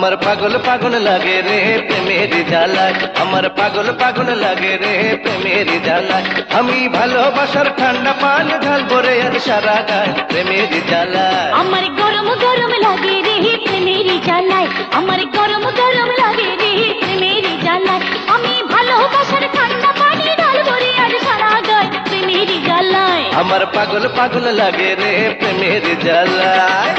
আমার পাগল পাগল লাগে রে প্রেমের জ্বালায়, আমার পাগল পাগল লাগে রে প্রেমের জ্বালায়। আমি ভালোবাসার ঠান্ডা পানি ঢালবো রে আর সারা গায় প্রেমের জ্বালায়। আমার গরম গরম লাগে রে প্রেমের জ্বালায়, আমার গরম গরম লাগে রে প্রেমের জ্বালায়। আমি ভালোবাসার ঠান্ডা পানি ঢালবো রে আর সারা গায় প্রেমের জ্বালায়। আমার পাগল পাগল লাগে রে প্রেমের জ্বালায়।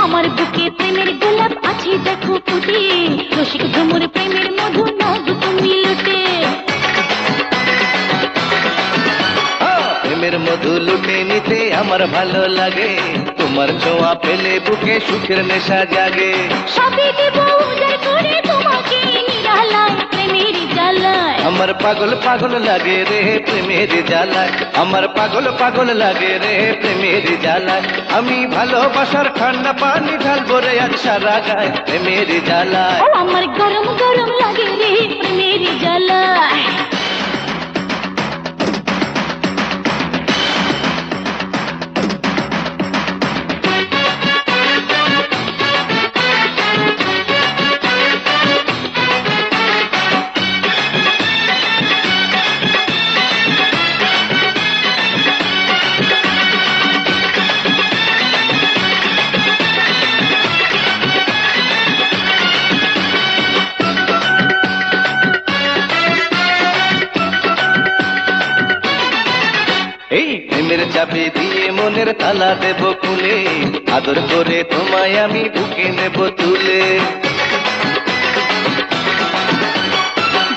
আমার বুকে প্রেমের গোলাপ আছে দেখো ফুটে, রসিক ভ্রমর প্রেমের মধু নদ তুমি লুটে। প্রেমের মধু লুটে নিতে আমার ভালো লাগে, তোমার ছোঁয়া পেলে বুকে সুখের নেশা জাগে। সবই দেব উজাড় করে তোমাকে নিরালায় প্রেমের জ্বালায়। আমার পাগল পাগল লাগে রে প্রেমের জ্বালায়, আমার পাগল পাগল লাগে রে প্রেমের জ্বালায়। আমি ভালোবাসার ঠান্ডা পানি ঢালবো রে আজ সারা গায় প্রেমের জ্বালায়। ও আমার গরম গরম লাগে রে প্রেমের জ্বালায়। এই প্রেমের চাবি দিয়ে মনের তালা দেব খুলে, আদর করে তোমায় আমি বুকে নেব তুলে।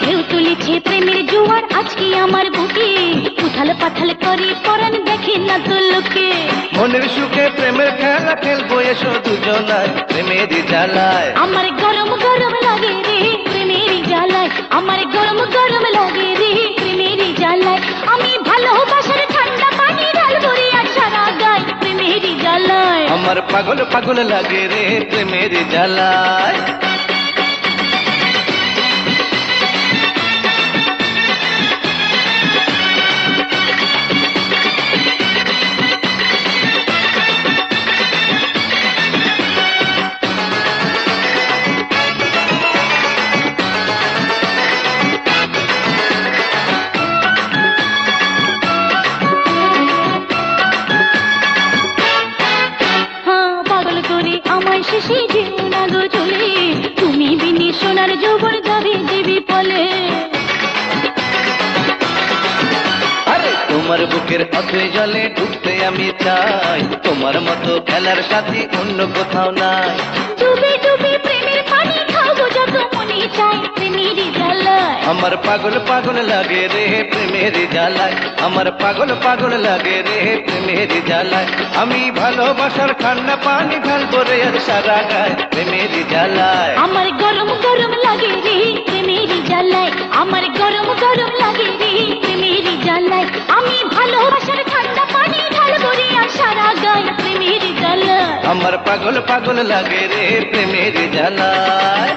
ঢেউ তুলেছে প্রেমের জোয়ার আজকে আমার বুকে, উথাল পাথাল করে পরাণ দেখে না তো লোকে। মনের সুখে প্রেমের খেলা খেলবো এসো দুজনায় প্রেমের জ্বালায়। আমার গরম গরম লাগে রে প্রেমের জ্বালায়, আমার গরম গরম লাগে রে প্রেমের জ্বালায়। আমি ভালোবাসার ঠান্ডা পানি ঢালবো রে আর সারা গায় প্রেমের জ্বালায়। আমার পাগল পাগল লাগে রে প্রেমের জ্বালায়। পাগল করে আমায় শেষে যেও না গো চলে, তুমি বিনি সোনার যৌবন যাবে দেবী ফলে। আরে তোমার বুকের অথৈ জলে ডুবতে আমি চাই, তোমার মতো খেলার সাথী অন্য কোথাও নাই। ডুবে ডুবে প্রেমের পানি খাবো যত মনে চাই প্রেমের জ্বালায়। আমার পাগল পাগল লাগে রে প্রেমের জ্বালায়, আমার পাগল পাগল লাগে রে প্রেমের জ্বালায়। আমি ভালোবাসার ঠান্ডা পানি ঢালবো রে আর সারা গায় প্রেমের জ্বালায়। আমার গরম গরম লাগে রে প্রেমের জ্বালায়, আমার গরম গরম লাগে রে প্রেমের জ্বালায়। আমি ভালোবাসার ঠান্ডা পানি ঢালবো রে আর সারা গায় প্রেমের জ্বালায়। আমার পাগল পাগল লাগে রে প্রেমের জ্বালায়।